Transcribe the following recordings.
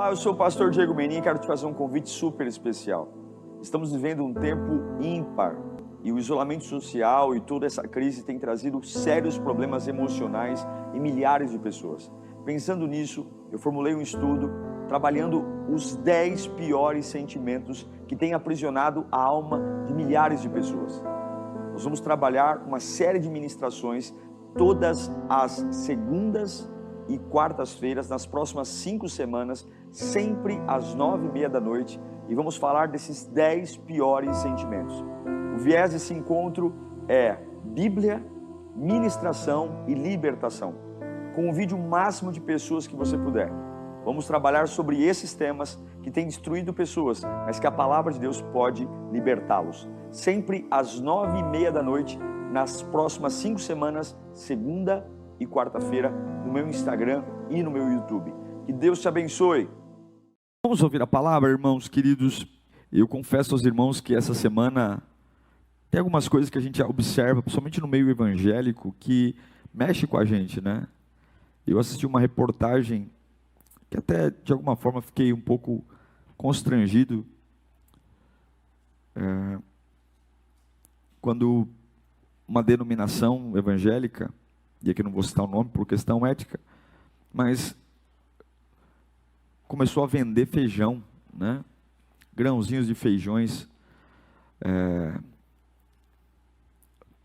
Olá, eu sou o pastor Diego Menin e quero te fazer um convite super especial. Estamos vivendo um tempo ímpar e o isolamento social e toda essa crise tem trazido sérios problemas emocionais em milhares de pessoas. Pensando nisso, eu formulei um estudo trabalhando os 10 piores sentimentos que têm aprisionado a alma de milhares de pessoas. Nós vamos trabalhar uma série de ministrações todas as segundas e quartas-feiras, nas próximas 5 semanas, sempre às 9h30 da noite, e vamos falar desses 10 piores sentimentos. O viés desse encontro é Bíblia, ministração e libertação. Convide o máximo de pessoas que você puder. Vamos trabalhar sobre esses temas que têm destruído pessoas, mas que a palavra de Deus pode libertá-los. Sempre às 9h30 da noite, nas próximas 5 semanas, segunda e quarta-feira, no meu Instagram e no meu YouTube. Que Deus te abençoe. Vamos ouvir a palavra, irmãos queridos. Eu confesso aos irmãos que essa semana tem algumas coisas que a gente observa, principalmente no meio evangélico, que mexe com a gente, né? Eu assisti uma reportagem que até de alguma forma fiquei um pouco constrangido, quando uma denominação evangélica, e aqui não vou citar o nome por questão ética, mas começou a vender feijão, né? Grãozinhos de feijões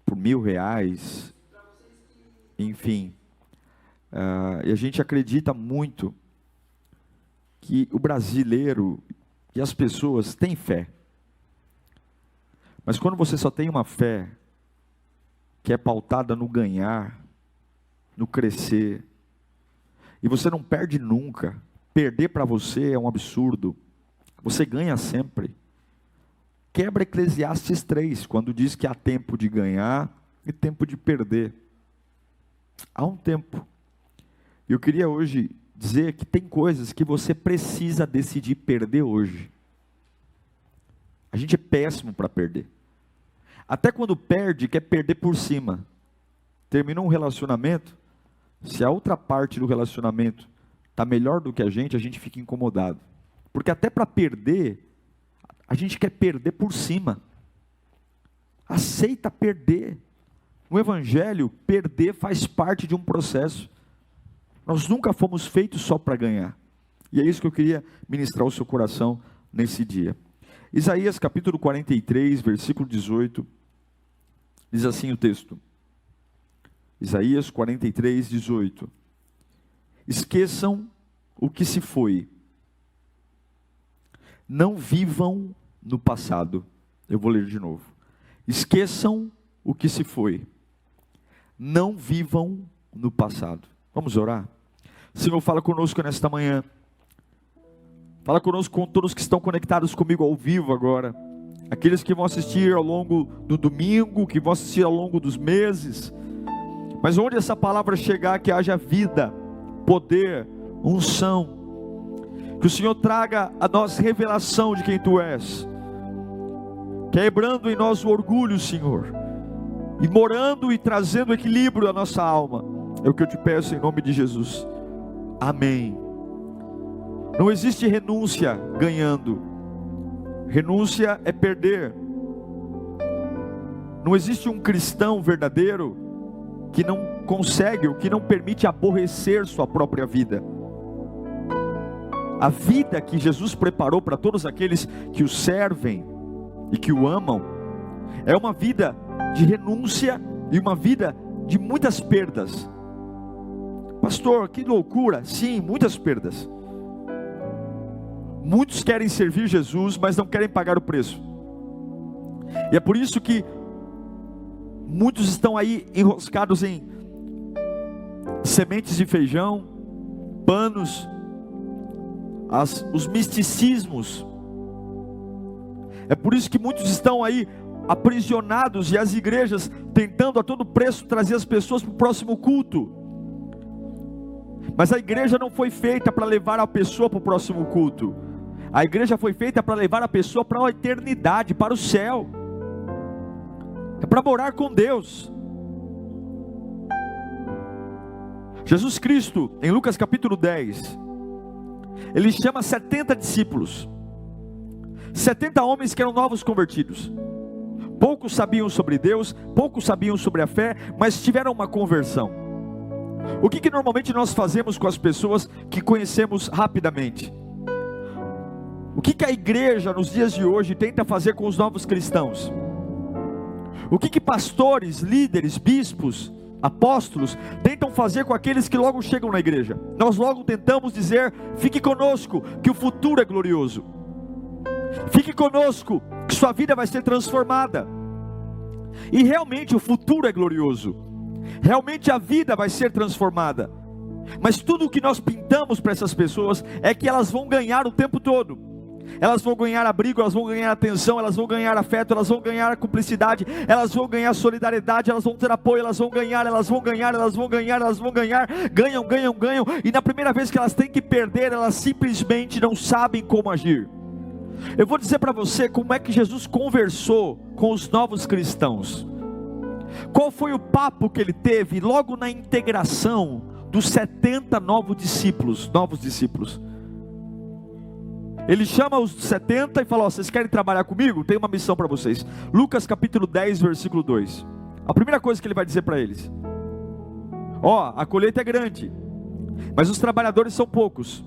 por R$1.000, enfim. E a gente acredita muito que o brasileiro e as pessoas têm fé. Mas quando você só tem uma fé que é pautada no ganhar, no crescer, e você não perde nunca, perder para você é um absurdo, você ganha sempre. Quebra Eclesiastes 3, quando diz que há tempo de ganhar e tempo de perder. Há um tempo. Eu queria hoje dizer que tem coisas que você precisa decidir perder hoje. A gente é péssimo para perder. Até quando perde, quer perder por cima. Terminou um relacionamento, se a outra parte do relacionamento está melhor do que a gente fica incomodado. Porque até para perder, a gente quer perder por cima. Aceita perder. No Evangelho, perder faz parte de um processo. Nós nunca fomos feitos só para ganhar. E é isso que eu queria ministrar ao seu coração nesse dia. Isaías capítulo 43, versículo 18, diz assim o texto. Isaías 43, 18. Esqueçam o que se foi. Não vivam no passado. Eu vou ler de novo. Esqueçam o que se foi. Não vivam no passado. Vamos orar? Senhor, fala conosco nesta manhã. Fala conosco com todos que estão conectados comigo ao vivo agora. Aqueles que vão assistir ao longo do domingo, que vão assistir ao longo dos meses. Mas onde essa palavra chegar, que haja vida, poder, unção. Que o Senhor traga a nós revelação de quem Tu és. Quebrando em nós o orgulho, Senhor. E morando e trazendo equilíbrio à nossa alma. É o que eu te peço em nome de Jesus. Amém. Não existe renúncia ganhando. Renúncia é perder. Não existe um cristão verdadeiro que não consegue, ou que não permite aborrecer sua própria vida. A vida que Jesus preparou para todos aqueles que o servem e que o amam, é uma vida de renúncia e uma vida de muitas perdas. Pastor, que loucura! Sim, muitas perdas. Muitos querem servir Jesus, mas não querem pagar o preço. E é por isso que muitos estão aí enroscados em sementes de feijão, panos, os misticismos. É por isso que muitos estão aí aprisionados, e as igrejas tentando a todo preço trazer as pessoas para o próximo culto. Mas a igreja não foi feita para levar a pessoa para o próximo culto. A igreja foi feita para levar a pessoa para a eternidade, para o céu. É para morar com Deus. Jesus Cristo, em Lucas capítulo 10, Ele chama 70 discípulos, 70 homens que eram novos convertidos. Poucos sabiam sobre Deus, poucos sabiam sobre a fé, mas tiveram uma conversão. O que normalmente nós fazemos com as pessoas que conhecemos rapidamente? O que a igreja nos dias de hoje tenta fazer com os novos cristãos? O que pastores, líderes, bispos, apóstolos tentam fazer com aqueles que logo chegam na igreja? Nós logo tentamos dizer: fique conosco, que o futuro é glorioso. Fique conosco, que sua vida vai ser transformada. E realmente o futuro é glorioso. Realmente a vida vai ser transformada. Mas tudo o que nós pintamos para essas pessoas é que elas vão ganhar o tempo todo. Elas vão ganhar abrigo, elas vão ganhar atenção, elas vão ganhar afeto, elas vão ganhar cumplicidade, elas vão ganhar solidariedade, elas vão ter apoio, elas vão ganhar, ganham. E na primeira vez que elas têm que perder, elas simplesmente não sabem como agir. Eu vou dizer para você como é que Jesus conversou com os novos cristãos. Qual foi o papo que ele teve logo na integração dos 70 novos discípulos? Ele chama os 70 e fala: vocês querem trabalhar comigo? Tem uma missão para vocês. Lucas capítulo 10, versículo 2. A primeira coisa que ele vai dizer para eles: a colheita é grande, mas os trabalhadores são poucos.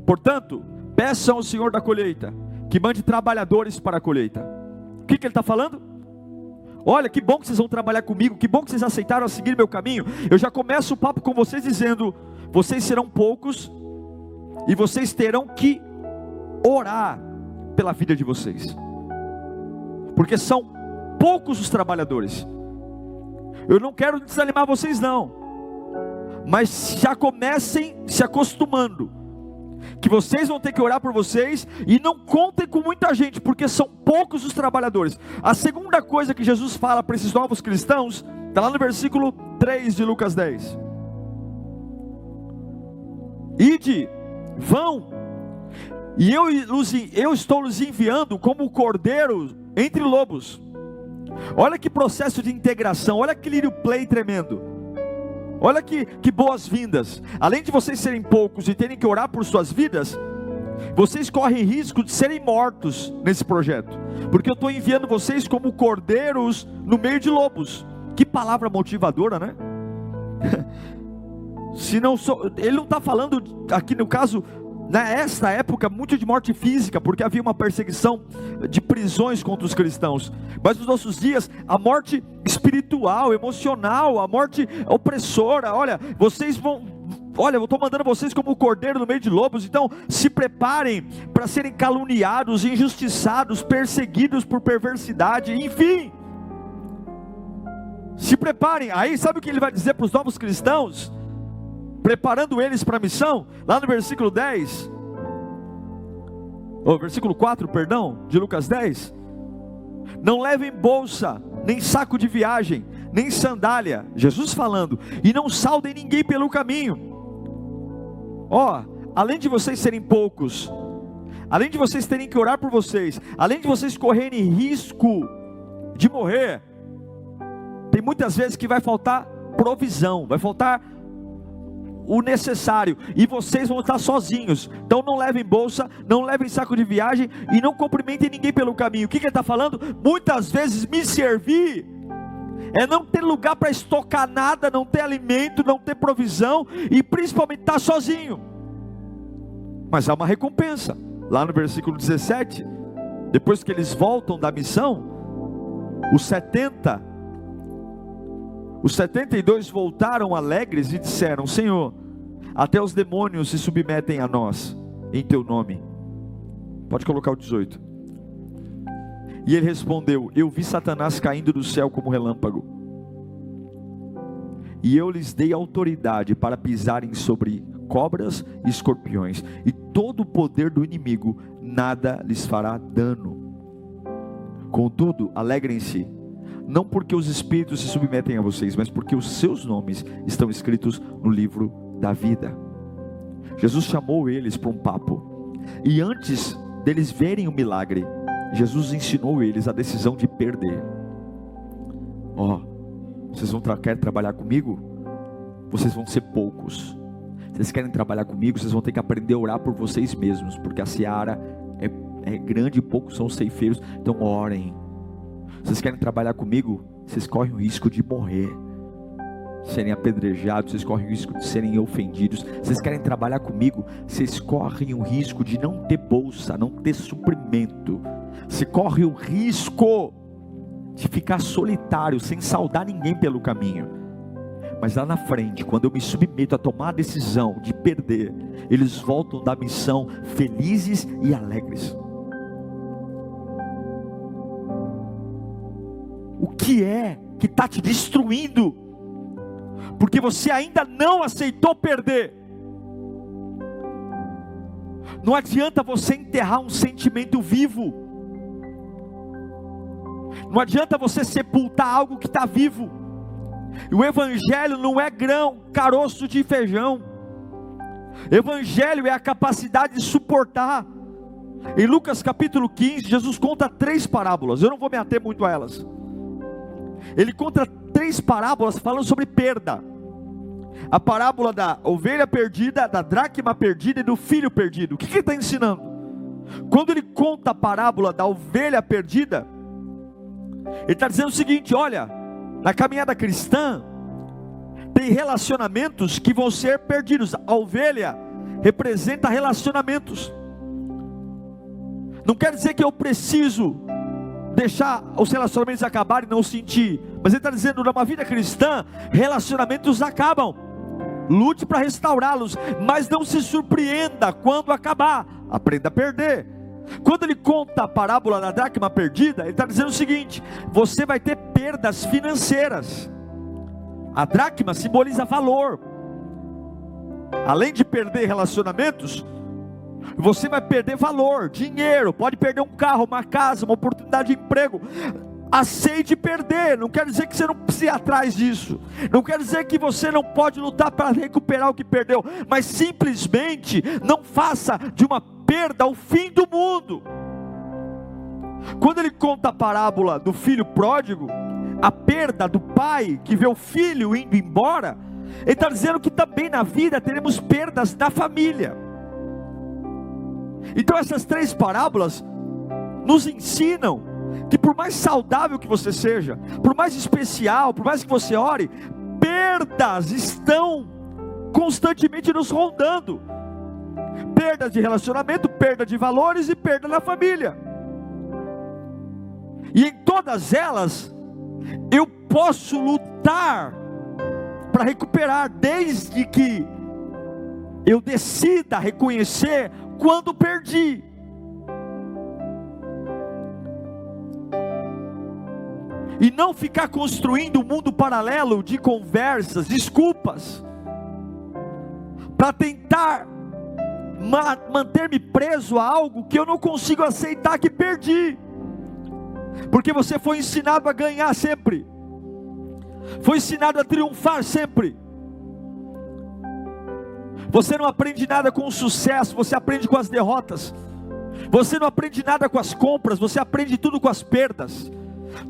Portanto, peçam ao Senhor da colheita que mande trabalhadores para a colheita. O que ele está falando? Olha, que bom que vocês vão trabalhar comigo, que bom que vocês aceitaram a seguir meu caminho. Eu já começo o papo com vocês dizendo: vocês serão poucos, e vocês terão que orar pela vida de vocês, porque são poucos os trabalhadores. Eu não quero desanimar vocês não, mas já comecem se acostumando, que vocês vão ter que orar por vocês, e não contem com muita gente, porque são poucos os trabalhadores. A segunda coisa que Jesus fala para esses novos cristãos, está lá no versículo 3 de Lucas 10. Ide, vão, e eu estou lhes enviando como cordeiro entre lobos. Olha que processo de integração, olha que lírio play tremendo. Olha que boas-vindas. Além de vocês serem poucos e terem que orar por suas vidas, vocês correm risco de serem mortos nesse projeto, porque eu estou enviando vocês como cordeiros no meio de lobos. Que palavra motivadora, né? Ele não está falando aqui no caso, nesta época, muito de morte física, porque havia uma perseguição de prisões contra os cristãos. Mas nos nossos dias, a morte espiritual, emocional, a morte opressora. Olha, eu estou mandando vocês como cordeiro no meio de lobos. Então se preparem para serem caluniados, injustiçados, perseguidos por perversidade, enfim, se preparem. Aí sabe o que ele vai dizer para os novos cristãos, preparando eles para a missão? Lá no versículo 4, de Lucas 10. Não levem bolsa, nem saco de viagem, nem sandália, Jesus falando, e não saudem ninguém pelo caminho. Além de vocês serem poucos, além de vocês terem que orar por vocês, além de vocês correrem risco de morrer, tem muitas vezes que vai faltar provisão, vai faltar o necessário, e vocês vão estar sozinhos. Então não levem bolsa, não levem saco de viagem, e não cumprimentem ninguém pelo caminho. O que ele está falando? Muitas vezes me servir é não ter lugar para estocar nada, não ter alimento, não ter provisão, e principalmente estar sozinho. Mas há uma recompensa. Lá no versículo 17, depois que eles voltam da missão, os 72 voltaram alegres e disseram: Senhor, até os demônios se submetem a nós em teu nome. Pode colocar o 18. E ele respondeu: eu vi Satanás caindo do céu como relâmpago, e eu lhes dei autoridade para pisarem sobre cobras e escorpiões, e todo o poder do inimigo nada lhes fará dano. Contudo, alegrem-se, não porque os espíritos se submetem a vocês, mas porque os seus nomes estão escritos no livro da vida. Jesus chamou eles para um papo, e antes deles verem o milagre, Jesus ensinou eles a decisão de perder. Vocês querem trabalhar comigo? Vocês vão ser poucos, Vocês querem trabalhar comigo? Vocês vão ter que aprender a orar por vocês mesmos, porque a seara é grande e poucos são os ceifeiros. Então orem. Vocês querem trabalhar comigo? Vocês correm o risco de morrer, serem apedrejados, vocês correm o risco de serem ofendidos. Vocês querem trabalhar comigo? Vocês correm o risco de não ter bolsa, não ter suprimento. Você corre o risco de ficar solitário, sem saudar ninguém pelo caminho. Mas lá na frente, quando eu me submeto a tomar a decisão de perder, eles voltam da missão felizes e alegres. O que é que está te destruindo? Porque você ainda não aceitou perder. Não adianta você enterrar um sentimento vivo. Não adianta você sepultar algo que está vivo. E o evangelho não é grão, caroço de feijão. Evangelho é a capacidade de suportar. Em Lucas capítulo 15, Jesus conta 3 parábolas. Eu não vou me ater muito a elas. Ele conta 3 parábolas falando sobre perda. A parábola da ovelha perdida, da dracma perdida e do filho perdido. O que ele está ensinando? Quando ele conta a parábola da ovelha perdida, ele está dizendo o seguinte: olha, na caminhada cristã tem relacionamentos que vão ser perdidos. A ovelha representa relacionamentos. Não quer dizer que eu preciso deixar os relacionamentos acabarem e não sentir, mas ele está dizendo, numa vida cristã, relacionamentos acabam. Lute para restaurá-los, mas não se surpreenda quando acabar. Aprenda a perder. Quando ele conta a parábola da dracma perdida, ele está dizendo o seguinte: você vai ter perdas financeiras. A dracma simboliza valor. Além de perder relacionamentos, você vai perder valor, dinheiro, pode perder um carro, uma casa, uma oportunidade de emprego. Aceite perder, não quer dizer que você não precisa ir atrás disso, não quer dizer que você não pode lutar para recuperar o que perdeu, mas simplesmente não faça de uma perda o fim do mundo. Quando ele conta a parábola do filho pródigo, a perda do pai que vê o filho indo embora, ele está dizendo que também na vida teremos perdas da família. Então essas 3 parábolas nos ensinam que por mais saudável que você seja, por mais especial, por mais que você ore, perdas estão constantemente nos rondando. Perda de relacionamento, perda de valores e perda na família. E em todas elas, eu posso lutar para recuperar, desde que eu decida reconhecer quando perdi. E não ficar construindo um mundo paralelo de conversas, desculpas, para tentar manter-me preso a algo que eu não consigo aceitar que perdi. Porque você foi ensinado a ganhar sempre, foi ensinado a triunfar sempre. Você não aprende nada com o sucesso, você aprende com as derrotas. Você não aprende nada com as compras, você aprende tudo com as perdas.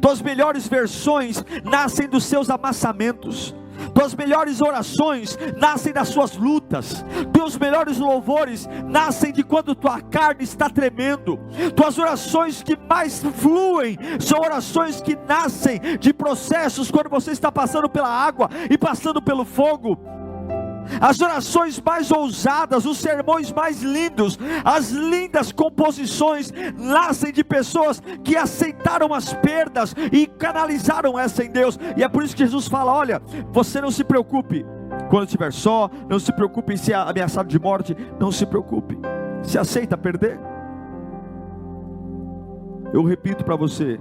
Tuas melhores versões nascem dos seus amassamentos. Tuas melhores orações nascem das suas lutas. Teus melhores louvores nascem de quando tua carne está tremendo. Tuas orações que mais fluem são orações que nascem de processos quando você está passando pela água e passando pelo fogo. As orações mais ousadas, os sermões mais lindos, as lindas composições nascem de pessoas que aceitaram as perdas e canalizaram essa em Deus. E é por isso que Jesus fala: olha, você não se preocupe quando estiver só, não se preocupe em ser ameaçado de morte, não se preocupe. Se aceita perder? Eu repito para você: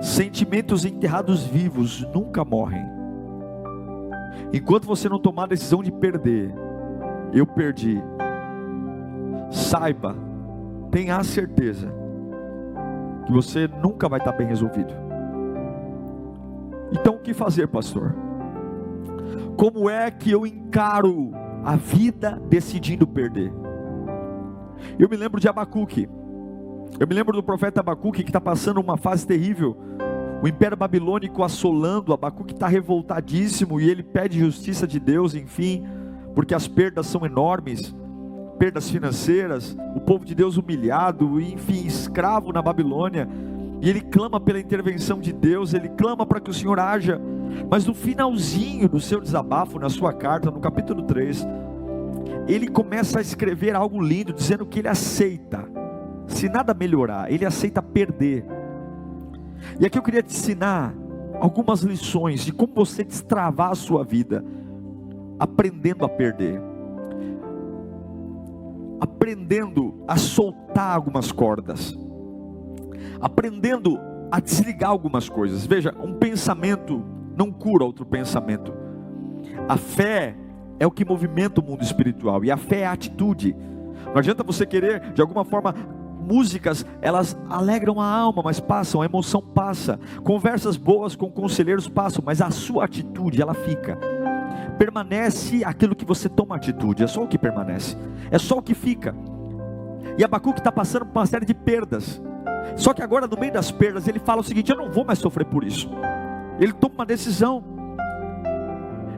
sentimentos enterrados vivos nunca morrem. Enquanto você não tomar a decisão de perder, eu perdi, saiba, tenha a certeza que você nunca vai estar bem resolvido. Então o que fazer, pastor? Como é que eu encaro a vida decidindo perder? Eu me lembro de Abacuque. Eu me lembro do profeta Abacuque, que está passando uma fase terrível. O império babilônico assolando. Abacuque está revoltadíssimo e ele pede justiça de Deus, enfim, porque as perdas são enormes, perdas financeiras, o povo de Deus humilhado, enfim, escravo na Babilônia, e ele clama pela intervenção de Deus, ele clama para que o Senhor haja, mas no finalzinho do seu desabafo, na sua carta, no capítulo 3, ele começa a escrever algo lindo, dizendo que ele aceita, se nada melhorar, ele aceita perder. E aqui eu queria te ensinar algumas lições de como você destravar a sua vida, aprendendo a perder, aprendendo a soltar algumas cordas, aprendendo a desligar algumas coisas. Veja, um pensamento não cura outro pensamento. A fé é o que movimenta o mundo espiritual, e a fé é a atitude. Não adianta você querer, de alguma forma, músicas, elas alegram a alma, mas passam, a emoção passa, conversas boas com conselheiros passam, mas a sua atitude, ela fica. Permanece aquilo que você toma atitude, é só o que permanece, é só o que fica. E Abacuque está passando por uma série de perdas, só que agora no meio das perdas, ele fala o seguinte: eu não vou mais sofrer por isso. Ele toma uma decisão,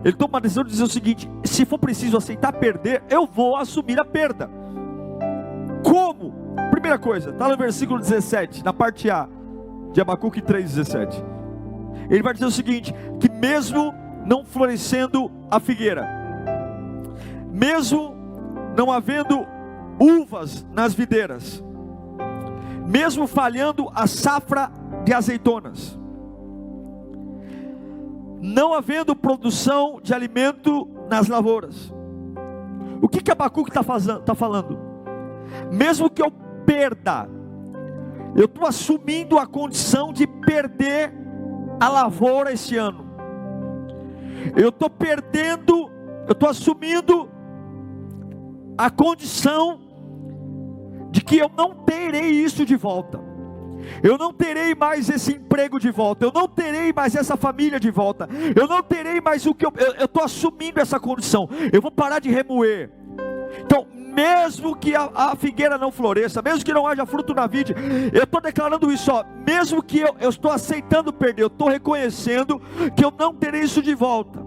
de dizer o seguinte: se for preciso aceitar perder, eu vou assumir a perda. Como? Primeira coisa, está no versículo 17, na parte A de Abacuque 3,17. Ele vai dizer o seguinte: que mesmo não florescendo a figueira, mesmo não havendo uvas nas videiras, mesmo falhando a safra de azeitonas, não havendo produção de alimento nas lavouras. O que Abacuque está falando? Mesmo que eu perda, eu estou assumindo a condição de perder a lavoura esse ano. Eu estou perdendo, eu estou assumindo a condição de que eu não terei isso de volta. Eu não terei mais esse emprego de volta, eu não terei mais essa família de volta, eu não terei mais o que eu estou assumindo essa condição. Eu vou parar de remoer. Então, mesmo que a figueira não floresça, mesmo que não haja fruto na vide, eu estou declarando isso, mesmo que eu estou aceitando perder, eu estou reconhecendo que eu não terei isso de volta.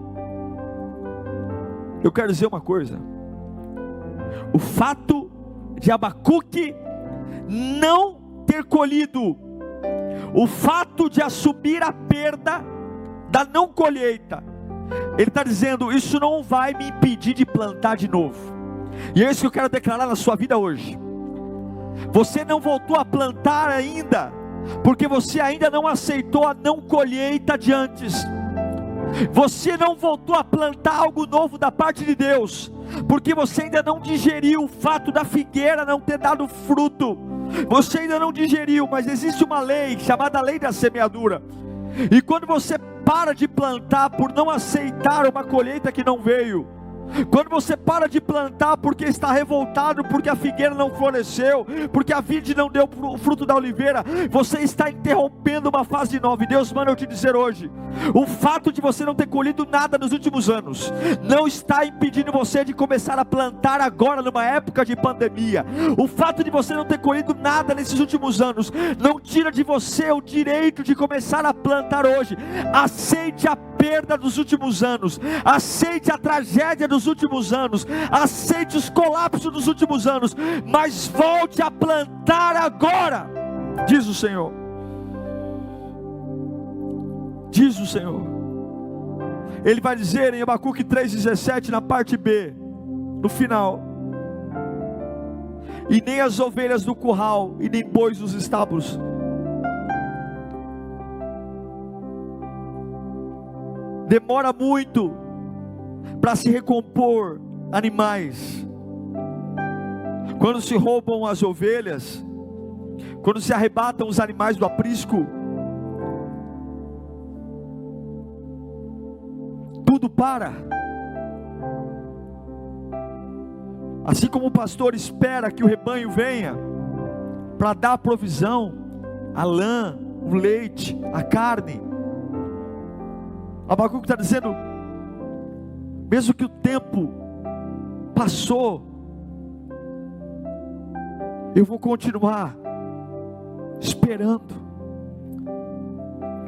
Eu quero dizer uma coisa: o fato de Abacuque não ter colhido, o fato de assumir a perda da não colheita, ele está dizendo: isso não vai me impedir de plantar de novo. E é isso que eu quero declarar na sua vida hoje. Você não voltou a plantar ainda, porque você ainda não aceitou a não colheita de antes. Você não voltou a plantar algo novo da parte de Deus, porque você ainda não digeriu o fato da figueira não ter dado fruto. Você ainda não digeriu, mas existe uma lei chamada lei da semeadura. E quando você para de plantar por não aceitar uma colheita que não veio, quando você para de plantar porque está revoltado, porque a figueira não floresceu, porque a vide não deu o fruto da oliveira, você está interrompendo uma fase nova. E Deus manda eu te dizer hoje: o fato de você não ter colhido nada nos últimos anos, não está impedindo você de começar a plantar agora, numa época de pandemia. O fato de você não ter colhido nada nesses últimos anos, não tira de você o direito de começar a plantar hoje. Aceite a perda dos últimos anos, aceite a tragédia dos últimos anos, aceite os colapsos dos últimos anos, mas volte a plantar agora, diz o Senhor. Diz o Senhor. Ele vai dizer em Abacuque 3,17, na parte B, no final: e nem as ovelhas do curral, e nem bois dos estábulos. Demora muito para se recompor animais. Quando se roubam as ovelhas, quando se arrebatam os animais do aprisco, tudo para. Assim como o pastor espera que o rebanho venha para dar a provisão, a lã, o leite, a carne, Abacuque está dizendo: mesmo que o tempo passou, eu vou continuar esperando.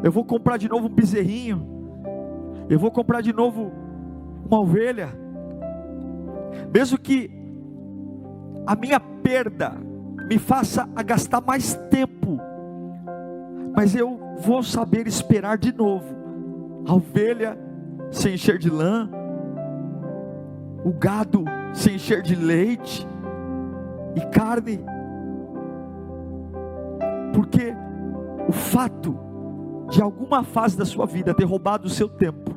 Eu vou comprar de novo um bezerrinho, eu vou comprar de novo uma ovelha, mesmo que a minha perda me faça a gastar mais tempo, mas eu vou saber esperar de novo. A ovelha se encher de lã, o gado se encher de leite e carne, porque o fato de alguma fase da sua vida ter roubado o seu tempo,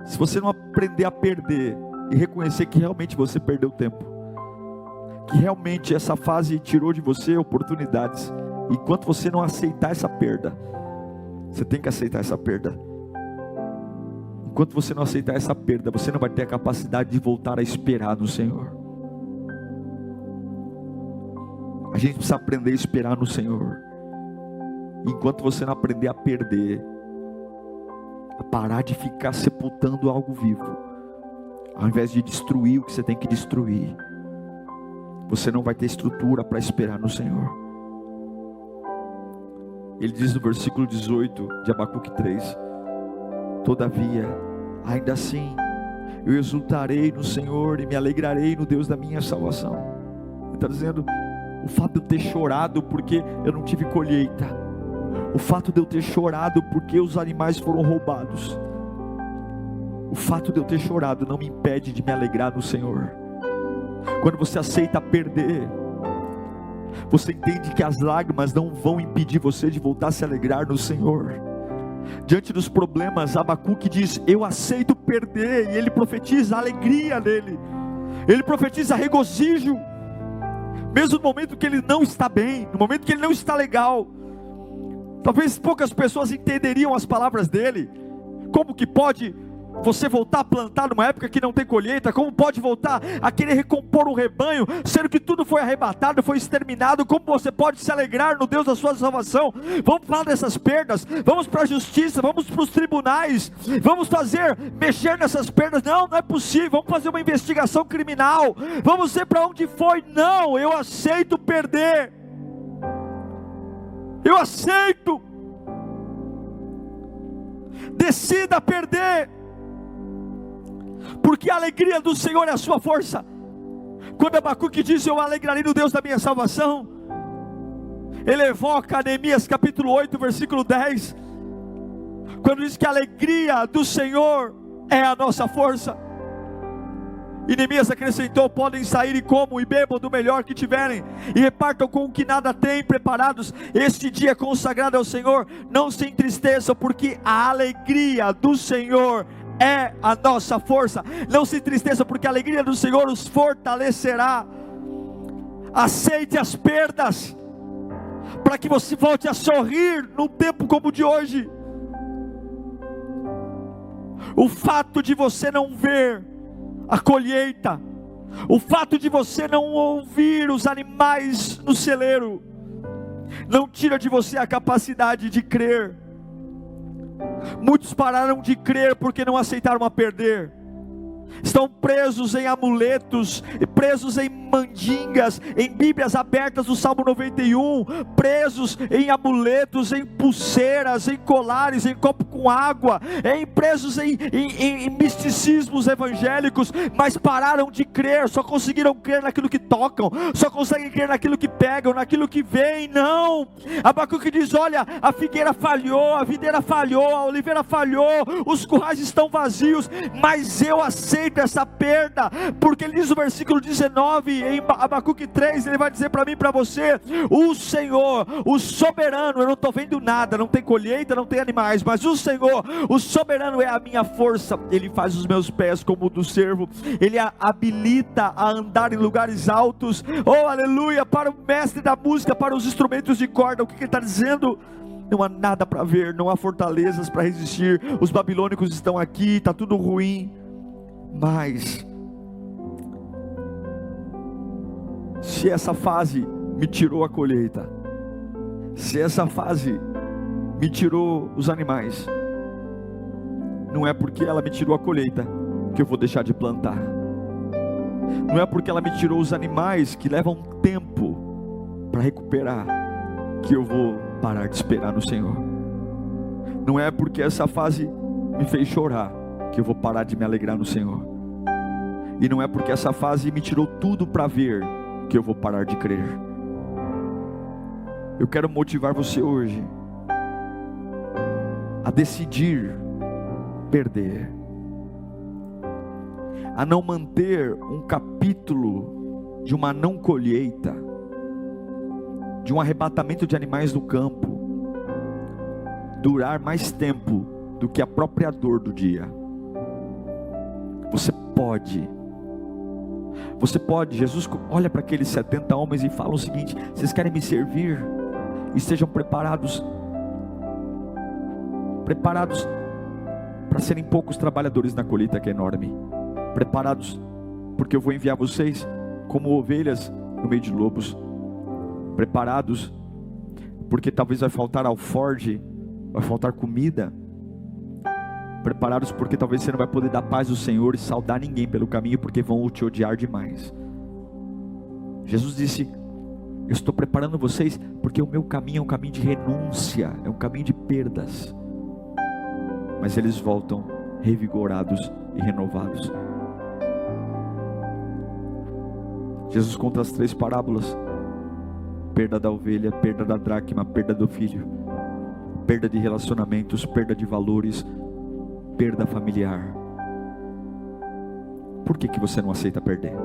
se você não aprender a perder e reconhecer que realmente você perdeu tempo, que realmente essa fase tirou de você oportunidades, enquanto você não aceitar essa perda, você tem que aceitar essa perda. Enquanto você não aceitar essa perda, você não vai ter a capacidade de voltar a esperar no Senhor. A gente precisa aprender a esperar no Senhor. Enquanto você não aprender a perder, a parar de ficar sepultando algo vivo, ao invés de destruir o que você tem que destruir, você não vai ter estrutura para esperar no Senhor. Ele diz no versículo 18 de Abacuque 3: todavia, ainda assim, eu exultarei no Senhor e me alegrarei no Deus da minha salvação. Ele está dizendo, o fato de eu ter chorado porque eu não tive colheita, o fato de eu ter chorado porque os animais foram roubados, o fato de eu ter chorado não me impede de me alegrar no Senhor. Quando você aceita perder, você entende que as lágrimas não vão impedir você de voltar a se alegrar no Senhor. Diante dos problemas, Abacuque diz, eu aceito perder, e ele profetiza alegria nele, ele profetiza regozijo, mesmo no momento que ele não está bem, no momento que ele não está legal. Talvez poucas pessoas entenderiam as palavras dele. Como que pode você voltar a plantar numa época que não tem colheita? Como pode voltar a querer recompor um rebanho, sendo que tudo foi arrebatado, foi exterminado? Como você pode se alegrar no Deus da sua salvação? Vamos falar dessas perdas, vamos para a justiça, vamos para os tribunais, vamos mexer nessas perdas. Não é possível, vamos fazer uma investigação criminal, vamos ver para onde foi. Não, eu aceito perder, eu aceito. Decida perder, porque a alegria do Senhor é a sua força. Quando Abacuque diz, eu alegrarei no Deus da minha salvação, ele evoca Neemias capítulo 8, versículo 10, quando diz que a alegria do Senhor é a nossa força. E Neemias acrescentou, podem sair e comam e bebam do melhor que tiverem, e repartam com o que nada têm preparados. Este dia é consagrado ao Senhor, não se entristeçam, porque a alegria do Senhor é a nossa força. Não se entristeça, porque a alegria do Senhor os fortalecerá. Aceite as perdas, para que você volte a sorrir num tempo como o de hoje. O fato de você não ver a colheita, o fato de você não ouvir os animais no celeiro, não tira de você a capacidade de crer. Muitos pararam de crer porque não aceitaram a perder. Estão presos em amuletos, presos em mandingas, em bíblias abertas do Salmo 91, presos em amuletos, em pulseiras, em colares, em copo com água, presos em misticismos evangélicos, mas pararam de crer, só conseguiram crer naquilo que tocam, só conseguem crer naquilo que pegam, naquilo que veem. Não, Abacuque diz, olha, a figueira falhou, a videira falhou, a oliveira falhou, os currais estão vazios, mas eu aceito essa perda, porque ele diz no versículo 19, em Abacuque 3, ele vai dizer para mim e para você, o Senhor, o soberano, eu não estou vendo nada, não tem colheita, não tem animais, mas o Senhor, o soberano é a minha força, ele faz os meus pés como o do servo, ele habilita a andar em lugares altos. Oh aleluia, para o mestre da música, para os instrumentos de corda, o que ele está dizendo? Não há nada para ver, não há fortalezas para resistir, os babilônicos estão aqui, está tudo ruim, mas se essa fase me tirou a colheita, se essa fase me tirou os animais, não é porque ela me tirou a colheita que eu vou deixar de plantar, não é porque ela me tirou os animais que levam tempo para recuperar que eu vou parar de esperar no Senhor, não é porque essa fase me fez chorar que eu vou parar de me alegrar no Senhor. E não é porque essa fase me tirou tudo para ver que eu vou parar de crer. Eu quero motivar você hoje a decidir perder, a não manter um capítulo de uma não colheita, de um arrebatamento de animais do campo, durar mais tempo do que a própria dor do dia. Você pode, Jesus olha para aqueles 70 homens e fala o seguinte: vocês querem me servir? Estejam preparados para serem poucos trabalhadores na colheita que é enorme. Preparados, porque eu vou enviar vocês como ovelhas no meio de lobos. Preparados, porque talvez vai faltar alforge, vai faltar comida. Preparados, porque talvez você não vai poder dar paz do Senhor e saudar ninguém pelo caminho, porque vão te odiar demais. Jesus disse: eu estou preparando vocês, porque o meu caminho é um caminho de renúncia, é um caminho de perdas. Mas eles voltam revigorados e renovados. Jesus conta as 3 parábolas: perda da ovelha, perda da dracma, perda do filho, perda de relacionamentos, perda de valores, perda familiar. Por que você não aceita perder?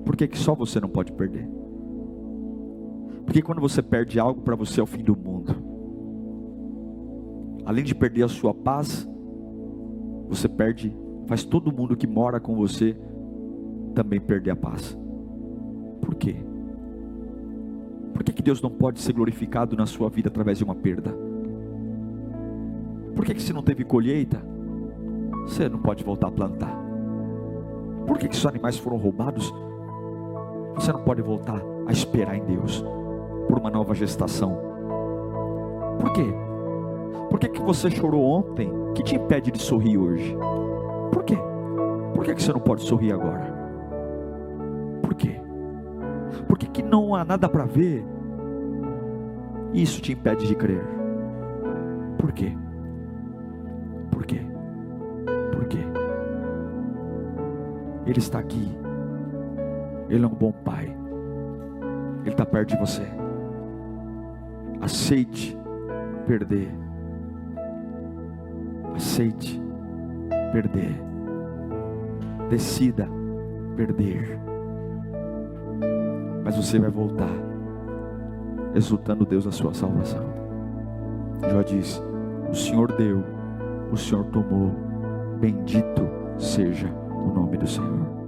Por que só você não pode perder? Porque quando você perde algo, para você é o fim do mundo. Além de perder a sua paz, você faz todo mundo que mora com você também perder a paz. Por quê? Por que Deus não pode ser glorificado na sua vida através de uma perda? Por que se não teve colheita, você não pode voltar a plantar? Por que se os animais foram roubados, você não pode voltar a esperar em Deus por uma nova gestação? Por quê? Por que você chorou ontem, que te impede de sorrir hoje? Por quê? Por que você não pode sorrir agora? Por quê? Por que não há nada para ver e isso te impede de crer? Por quê? Por quê? Por quê? Ele está aqui. Ele é um bom pai. Ele está perto de você. Aceite perder. Aceite perder. Decida perder. Mas você vai voltar exultando Deus na sua salvação. Jó diz: o Senhor deu, o Senhor tomou, bendito seja o nome do Senhor.